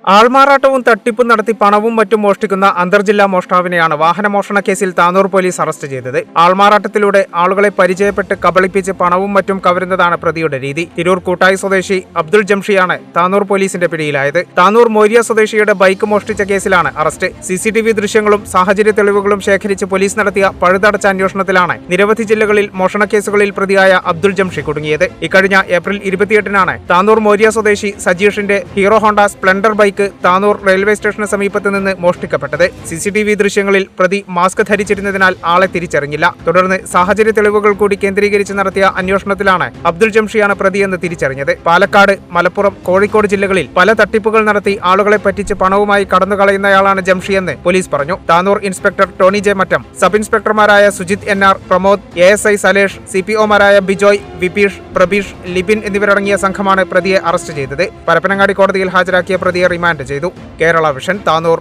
ആൾമാറാട്ടവും തട്ടിപ്പും നടത്തി പണവും മറ്റും മോഷ്ടിക്കുന്ന അന്തർജില്ലാ മോഷ്ടാവിനെയാണ് വാഹനമോഷണ കേസിൽ താനൂർ പോലീസ് അറസ്റ്റ് ചെയ്തത്. ആൾമാറാട്ടത്തിലൂടെ ആളുകളെ പരിചയപ്പെട്ട് കബളിപ്പിച്ച് പണവും മറ്റും കവരുന്നതാണ് പ്രതിയുടെ രീതി. തിരൂർ കൂട്ടായി സ്വദേശി അബ്ദുൾ ജംഷിയാണ് താനൂർ പോലീസിന്റെ പിടിയിലായത്. താനൂർ മോര്യ സ്വദേശിയുടെ ബൈക്ക് മോഷ്ടിച്ച കേസിലാണ് അറസ്റ്റ്. CCTV ദൃശ്യങ്ങളും സാഹചര്യ തെളിവുകളും ശേഖരിച്ച് പോലീസ് നടത്തിയ പഴുതടച്ച അന്വേഷണത്തിലാണ് നിരവധി ജില്ലകളിൽ മോഷണക്കേസുകളിൽ പ്രതിയായ അബ്ദുൾ ജംഷി കുടുങ്ങിയത്. ഇക്കഴിഞ്ഞ ഏപ്രിൽ 28-നാണ് താനൂർ മോര്യ സ്വദേശി സജീഷിന്റെ Hero Honda Splendor bike Tanur railway സ്റ്റേഷന് സമീപത്ത് നിന്ന് മോഷ്ടിക്കപ്പെട്ടത്. CCTV ദൃശ്യങ്ങളിൽ പ്രതി മാസ്ക് ധരിച്ചിരുന്നതിനാൽ ആളെ തിരിച്ചറിഞ്ഞില്ല. തുടർന്ന് സാഹചര്യ തെളിവുകൾ കൂടി കേന്ദ്രീകരിച്ച് നടത്തിയ അന്വേഷണത്തിലാണ് അബ്ദുൾ ജംഷിയാണ് പ്രതിയെന്ന് തിരിച്ചറിഞ്ഞത്. പാലക്കാട്, മലപ്പുറം, കോഴിക്കോട് ജില്ലകളിൽ പല തട്ടിപ്പുകൾ നടത്തി ആളുകളെ പറ്റിച്ച് പണവുമായി കടന്നുകളയുന്നയാളാണ് ജംഷിയെന്ന് പോലീസ് പറഞ്ഞു. Tanur inspector Tony J Mattam, sub ഇൻസ്പെക്ടർമാരായ സുജിത് NR, പ്രമോദ്, ASI സലേഷ്, CPOമാരായ ബിജോയ്, വിപീഷ്, പ്രബീഷ്, ലിബിൻ എന്നിവരടങ്ങിയ സംഘമാണ് പ്രതിയെ അറസ്റ്റ് ചെയ്തത്. പരപ്പനങ്ങാടി കോടതിയിൽ ഹാജരാക്കിയ പ്രതിയെ റിമാൻഡ് ചെയ്തു. കേരള വിഷൻ, താനൂർ.